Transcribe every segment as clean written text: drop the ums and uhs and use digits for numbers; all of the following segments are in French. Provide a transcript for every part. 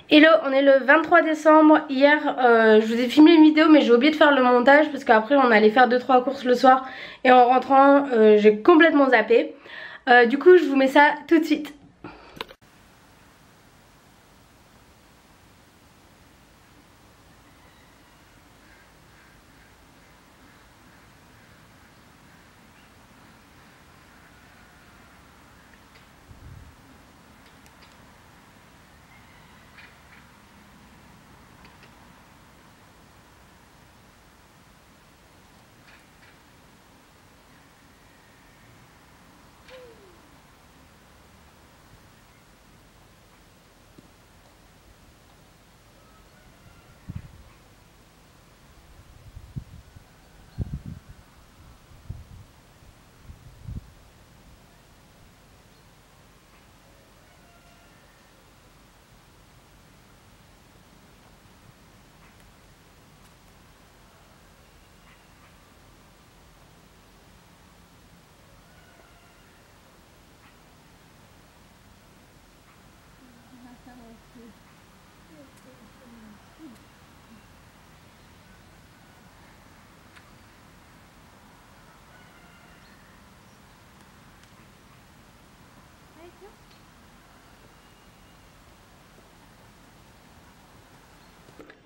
Hello, on est le 23 décembre. Hier, je vous ai filmé une vidéo mais j'ai oublié de faire le montage parce qu'après on allait faire 2-3 courses le soir et en rentrant j'ai complètement zappé. Du coup je vous mets ça tout de suite.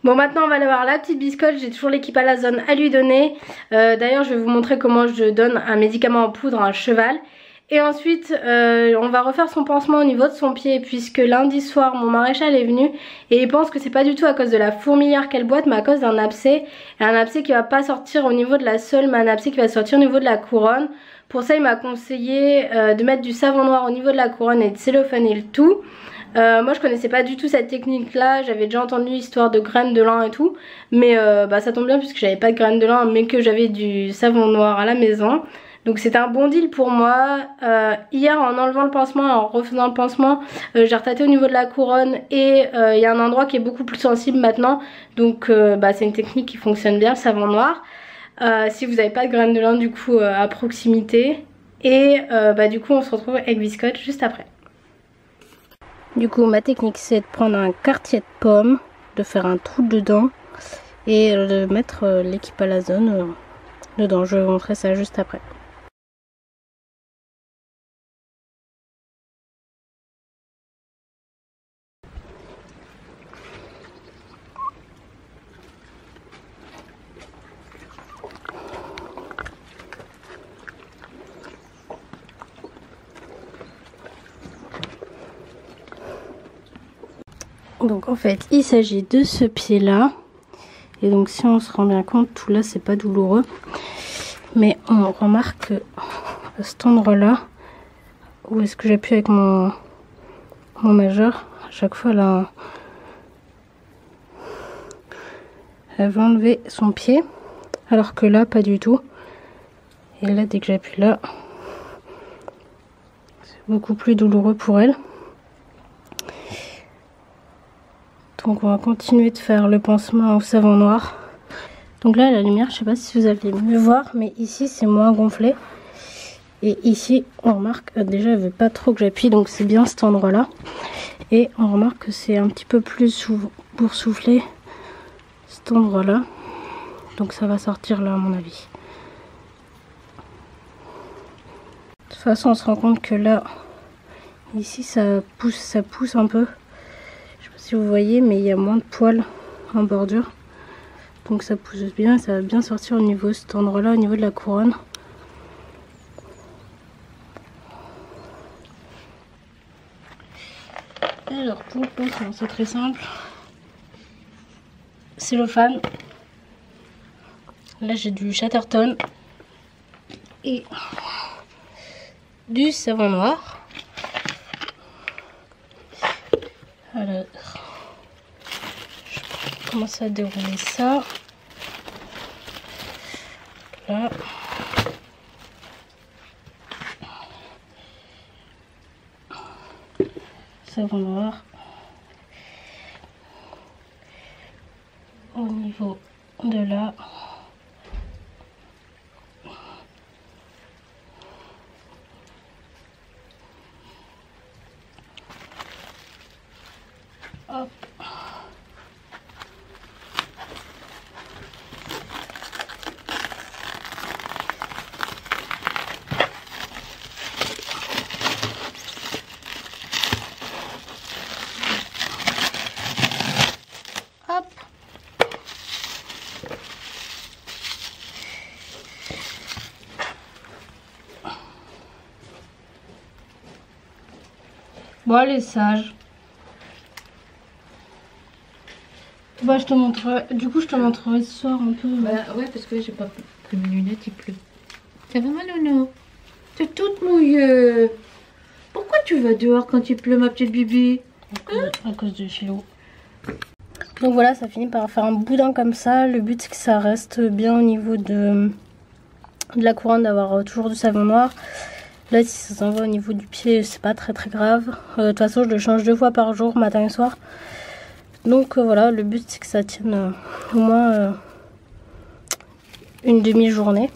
Bon, maintenant on va aller voir la petite biscotte. J'ai toujours l'équipe à la zone à lui donner. D'ailleurs je vais vous montrer comment je donne un médicament en poudre à un cheval. Et ensuite on va refaire son pansement au niveau de son pied, puisque lundi soir mon maréchal est venu et il pense que c'est pas du tout à cause de la fourmilière qu'elle boite, mais à cause d'un abcès. Et un abcès qui va pas sortir au niveau de la sole, mais un abcès qui va sortir au niveau de la couronne. Pour ça il m'a conseillé de mettre du savon noir au niveau de la couronne et de cellophaner le tout. Moi je connaissais pas du tout cette technique là, j'avais déjà entendu l'histoire de graines de lin et tout, mais ça tombe bien puisque j'avais pas de graines de lin mais que j'avais du savon noir à la maison. Donc c'était un bon deal pour moi. Hier en enlevant le pansement, en refaisant le pansement, j'ai retâté au niveau de la couronne et il y a un endroit qui est beaucoup plus sensible maintenant. Donc c'est une technique qui fonctionne bien, le savon noir. Si vous n'avez pas de graines de lin du coup à proximité. Et du coup on se retrouve avec biscotte juste après. Du coup ma technique c'est de prendre un quartier de pomme, de faire un trou dedans et de mettre l'équipe à la zone dedans. Je vais vous montrer ça juste après. Donc en fait il s'agit de ce pied là, et donc si on se rend bien compte, tout là c'est pas douloureux, mais on remarque que à cet endroit là où est-ce que j'appuie avec mon majeur, à chaque fois là elle va enlever son pied, alors que là pas du tout. Et là dès que j'appuie là, c'est beaucoup plus douloureux pour elle. Donc on va continuer de faire le pansement au savon noir. Donc là la lumière, je sais pas si vous allez mieux voir, mais ici c'est moins gonflé. Et ici on remarque, déjà elle veut pas trop que j'appuie, donc c'est bien cet endroit là. Et on remarque que c'est un petit peu plus boursouflé cet endroit là. Donc ça va sortir là à mon avis. De toute façon on se rend compte que là, ici ça pousse un peu. Si vous voyez, mais il y a moins de poils en bordure, donc ça pousse bien, ça va bien sortir au niveau de cet endroit là, au niveau de la couronne. Alors pour le pansement c'est très simple, cellophane, là j'ai du Chatterton et du savon noir. Alors je commence à dérouler ça là. Savon noir au niveau de là. Hop. Bon, elle est sage. Bah, je te montrerai. Du coup, je te montrerai ce soir un peu. Bah ouais, parce que j'ai pas pris mes lunettes, il pleut. Ça va mal ou non? T'es toute mouillée. Pourquoi tu vas dehors quand il pleut, ma petite Bibi? À cause du philo. Donc voilà, ça finit par faire un boudin comme ça. Le but, c'est que ça reste bien au niveau de la couronne, d'avoir toujours du savon noir. Là, si ça s'en va au niveau du pied, c'est pas très grave. De toute façon, je le change 2 fois par jour, matin et soir. Donc voilà, le but, c'est que ça tienne au moins une demi-journée.